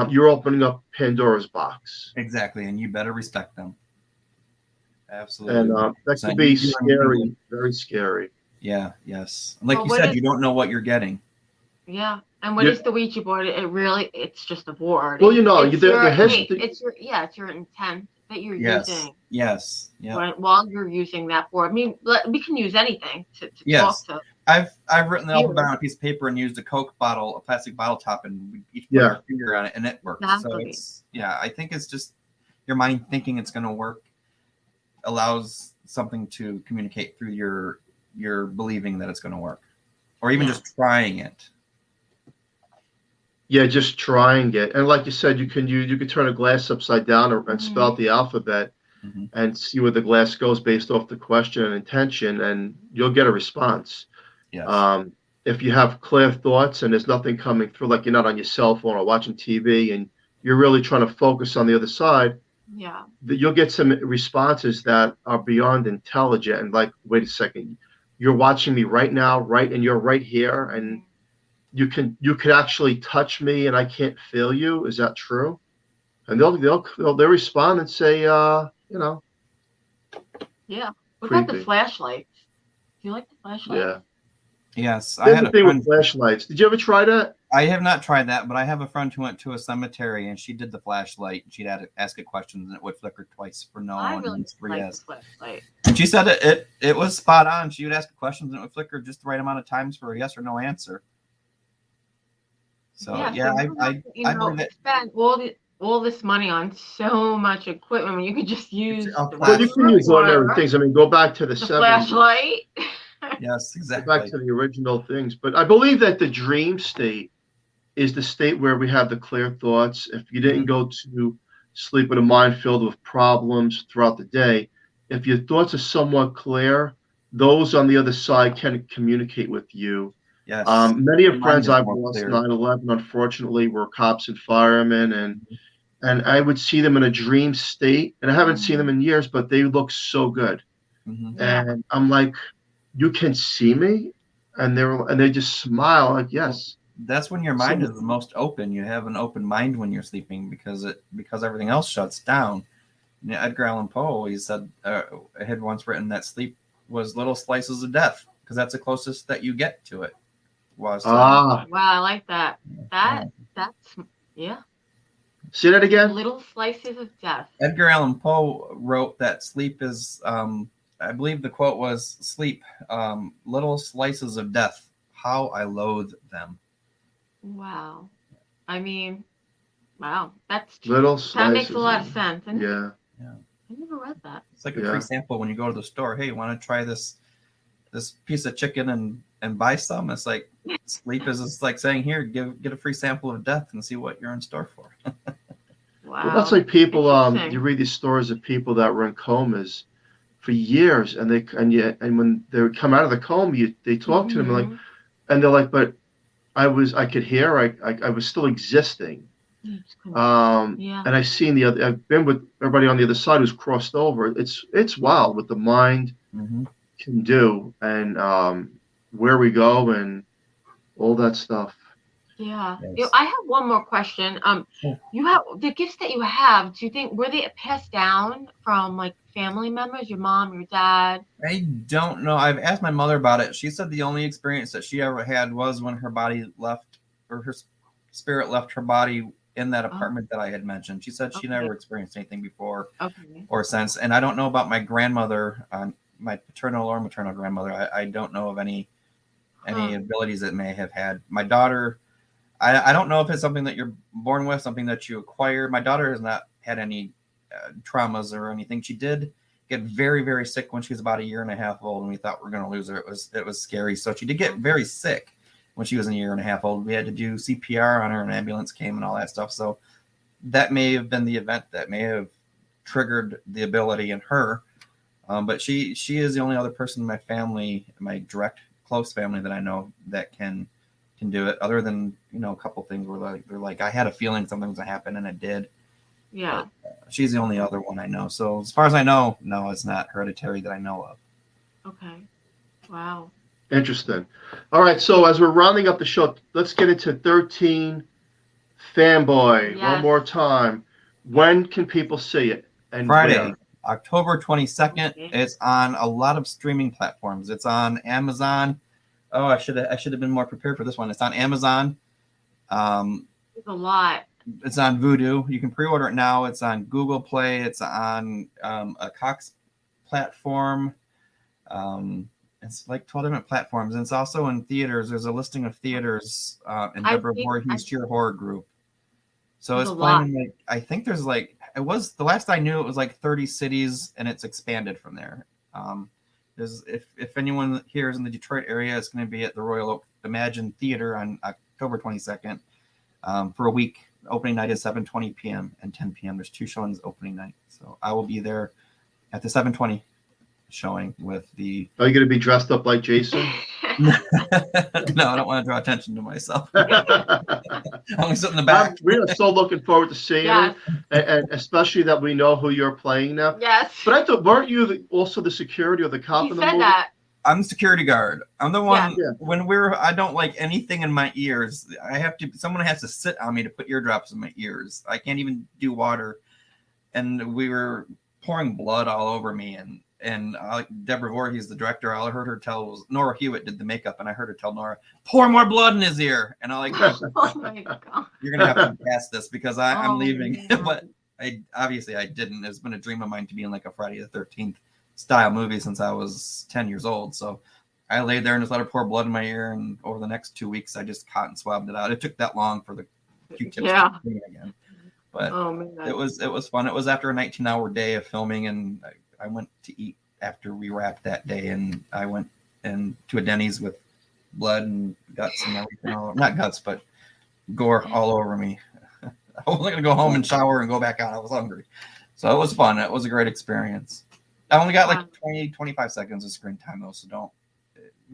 you're opening up Pandora's box. Exactly, and you better respect them. Absolutely. And that could be scary, very scary. Yeah, yes. Like you said, you don't know what you're getting. Yeah. And what is the Ouija board? It's just a board. Well, it's your intent that you're using. Yes. Yeah. While you're using that board. I mean, we can use anything to talk to. I've written the alphabet on a piece of paper and used a Coke bottle, a plastic bottle top, and we each put our finger on it, and it works. Exactly. So I think it's just your mind thinking it's going to work allows something to communicate through your believing that it's going to work, or even just trying it. Yeah, just trying it. And like you said, you could turn a glass upside down and spell out the alphabet and see where the glass goes based off the question and intention, and you'll get a response. Yes. If you have clear thoughts and there's nothing coming through, like you're not on your cell phone or watching TV and you're really trying to focus on the other side, you'll get some responses that are beyond intelligent and like, wait a second, you're watching me right now, right, and you're right here, and you could actually touch me and I can't feel you. Is that true? And they'll respond and say, Yeah. What about the flashlights? Do you like the flashlights? Yeah. Yes, I had a thing with flashlights. Did you ever try that? I have not tried that, but I have a friend who went to a cemetery and she did the flashlight. She'd ask it questions and it would flicker twice for no and once for yes. Flashlight. And she said it was spot on. She would ask questions and it would flicker just the right amount of times for a yes or no answer. So I believe it. Spend all this money on so much equipment when you could just use well, you can use ordinary things. I mean, go back to the 70s. Flashlight. Yes, exactly. Go back to the original things. But I believe that the dream state is the state where we have the clear thoughts. If you didn't go to sleep with a mind filled with problems throughout the day, if your thoughts are somewhat clear, those on the other side can communicate with you. Yes. Many of friends I've lost 9/11, unfortunately, were cops and firemen, and I would see them in a dream state, and I haven't seen them in years, but they look so good. And I'm like, you can see me, and they just smile like, yes. That's when your mind is the most open. You have an open mind when you're sleeping because everything else shuts down. Edgar Allan Poe always said, had once written that sleep was little slices of death because that's the closest that you get to it. Wow, I like that. That's Say that again. Little slices of death. Edgar Allan Poe wrote that sleep is, I believe the quote was, sleep, little slices of death. How I loathe them. Wow. I mean, wow. That's little that slices. makes a lot of sense. Yeah. I never read that. It's like a free sample when you go to the store. Hey, you want to try this piece of chicken and buy some? It's like sleep is just like saying, here, get a free sample of death and see what you're in store for. Wow. Well, that's like people. You read these stories of people that were in comas for years, and when they would come out of the coma, they talk to them and they're like, but I could hear, I was still existing. And I've seen I've been with everybody on the other side who's crossed over. It's wild what the mind can do and where we go and all that stuff. Yeah. Yes. I have one more question. You have the gifts that you have, do you think were they passed down from like family members, your mom, your dad? I don't know. I've asked my mother about it. She said the only experience that she ever had was when her body left, or her spirit left her body in that apartment that I had mentioned. She said she never experienced anything before or since. And I don't know about my grandmother, my paternal or maternal grandmother. I don't know of any abilities that may have had. My daughter, I don't know if it's something that you're born with, something that you acquire. My daughter has not had any traumas or anything. She did get very, very sick when she was about 1.5 years old, and we thought we were going to lose her. It was scary. So she did get very sick when she was 1.5 years old. We had to do CPR on her, an ambulance came and all that stuff. So that may have been the event that may have triggered the ability in her. But she is the only other person in my family, my direct close family that I know that can do it, other than, a couple things where they're like, I had a feeling something was going to happen, and it did. Yeah. But she's the only other one I know. So as far as I know, no, it's not hereditary that I know of. Okay. Wow. Interesting. All right, so as we're rounding up the show, let's get into 13 Fanboy one more time. When can people see it? And Friday, where? October 22nd. It's on a lot of streaming platforms. It's on Amazon. Oh, I should have been more prepared for this one. It's on Amazon. It's a lot. It's on Vudu. You can pre-order it now. It's on Google Play. It's on a Cox platform. It's like 12 different platforms. And it's also in theaters. There's a listing of theaters in Deborah Voorhees Cheer Horror Group. So it's playing in I think there's it was, the last I knew, it was 30 cities, and it's expanded from there. If anyone here is in the Detroit area, it's going to be at the Royal Oak Imagine Theater on October 22nd for a week. Opening night is 7:20 p.m. and 10 p.m. There's 2 showings opening night. So I will be there at the 7:20 showing with the... Are you going to be dressed up like Jason? No, I don't want to draw attention to myself. I'm going to sit in the back. We are so looking forward to seeing it, and especially that we know who you're playing now. Yes. But I thought, weren't you also the security or the cop in the movie? He said that. I'm the security guard. I'm the one when I don't like anything in my ears. Someone has to sit on me to put eardrops in my ears. I can't even do water. And we were pouring blood all over me. And Deborah Voorhees, the director, all I heard her tell was Nora Hewitt did the makeup, and I heard her tell Nora, pour more blood in his ear. And I'm like, oh my God. You're going to have to pass this because I'm leaving. But obviously I didn't. It's been a dream of mine to be in a Friday the 13th style movie since I was 10 years old. So I laid there and just let her pour blood in my ear, and over the next 2 weeks I just cotton swabbed it out. It took that long for the Q-tips to clean again. But it was fun. It was after a 19-hour day of filming, and I went to eat after we wrapped that day, and I went to a Denny's with blood and guts and everything. Not guts, but gore all over me. I wasn't going to go home and shower and go back out. I was hungry. So it was fun. It was a great experience. I only got 20, 25 seconds of screen time, though, so don't.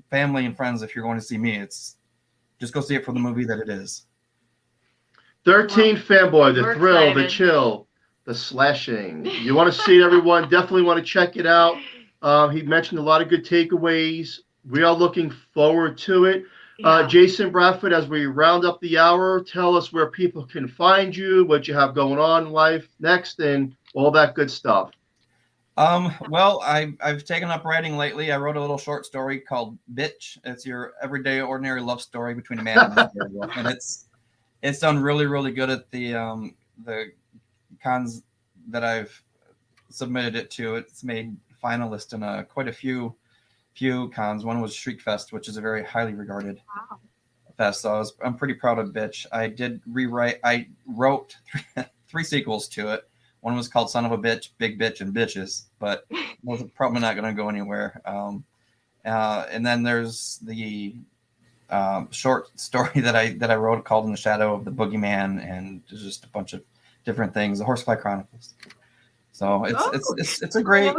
Family and friends, if you're going to see me, just go see it for the movie that it is. 13 Fanboy, the thrill, the chill, the slashing. You want to see it, everyone? Definitely want to check it out. He mentioned a lot of good takeaways. We are looking forward to it. Jason Bradford, as we round up the hour, tell us where people can find you, what you have going on in life next, and all that good stuff. Well, I've taken up writing lately. I wrote a little short story called Bitch. It's your everyday, ordinary love story between a man and a girl. And it's done really, really good at the cons that I've submitted it to. It's made finalist in quite a few cons. One was Shriek Fest, which is a very highly regarded fest. So I'm pretty proud of Bitch. I wrote 3 sequels to it. One was called Son of a Bitch, Big Bitch, and Bitches, but those are probably not going to go anywhere. And then there's the short story that I wrote called In the Shadow of the Boogeyman, and there's just a bunch of different things. The Horsefly Chronicles. So it's a great.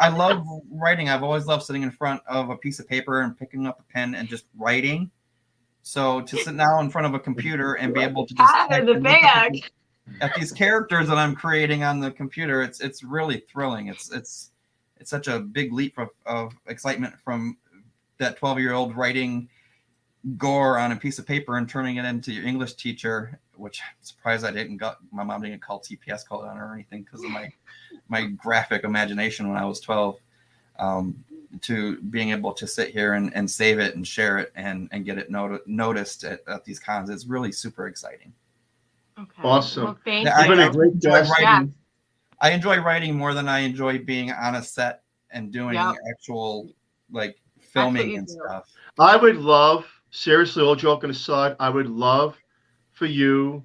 I love writing. I've always loved sitting in front of a piece of paper and picking up a pen and just writing. So to sit now in front of a computer and be able to just at these characters that I'm creating on the computer, it's really thrilling. It's such a big leap of excitement from that 12-year-old writing gore on a piece of paper and turning it into your English teacher, which I'm surprised my mom didn't call TPS code on her or anything because of my graphic imagination when I was 12, to being able to sit here and save it and share it and get it noticed at these cons. It's really super exciting. Okay. Awesome. Well, thank you. I enjoy writing more than I enjoy being on a set and doing actual like filming and stuff. I would love, seriously, all joking aside, I would love for you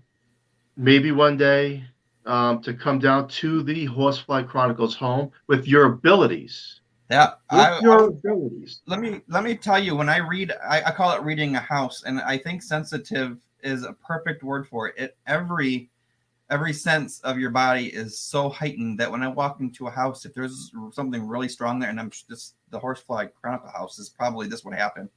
maybe one day to come down to the Horsefly Chronicles home with your abilities. Yeah, abilities. Let me tell you, when I read, I call it reading a house, and I think sensitive is a perfect word for it. Every sense of your body is so heightened that when I walk into a house, if there's something really strong there, and the Horsefly Chronicle house is probably this would happen.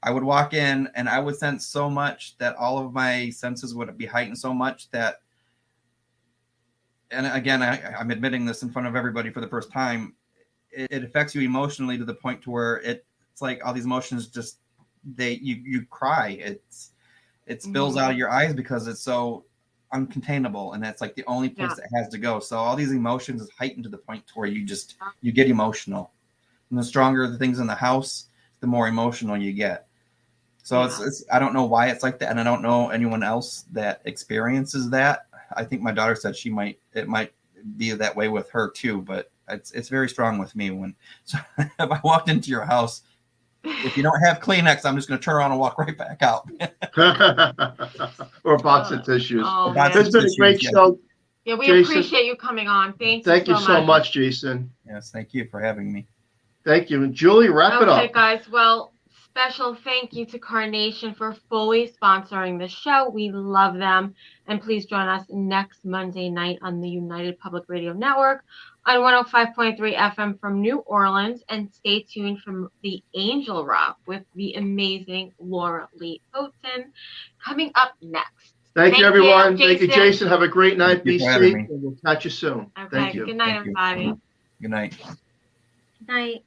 I would walk in and I would sense so much that all of my senses would be heightened so much that, and again, I'm admitting this in front of everybody for the first time, it affects you emotionally to the point to where it's like all these emotions just you cry. It spills out of your eyes because it's so uncontainable, and that's like the only place that has to go. So all these emotions is heightened to the point to where you get emotional, and the stronger the things in the house, the more emotional you get. So it's I don't know why it's like that, and I don't know anyone else that experiences that. I think my daughter said it might be that way with her too, but it's very strong with me. So if I walked into your house, if you don't have Kleenex, I'm just going to turn around and walk right back out. Or a box of tissues. It's been a great show. Yeah, we appreciate you coming on. Thank you so much, Jason. Yes, thank you for having me. Thank you. And Julie, wrap it up. Okay, guys. Well, special thank you to Carnation for fully sponsoring the show. We love them. And please join us next Monday night on the United Public Radio Network on 105.3 FM from New Orleans. And stay tuned for the Angel Rock with the amazing Laura Lee Oaten coming up next. Thank you, everyone. Thank you, Jason. Have a great night. Be safe. And we'll catch you soon. Okay. Thank you. Good night, everybody. Good night. Good night.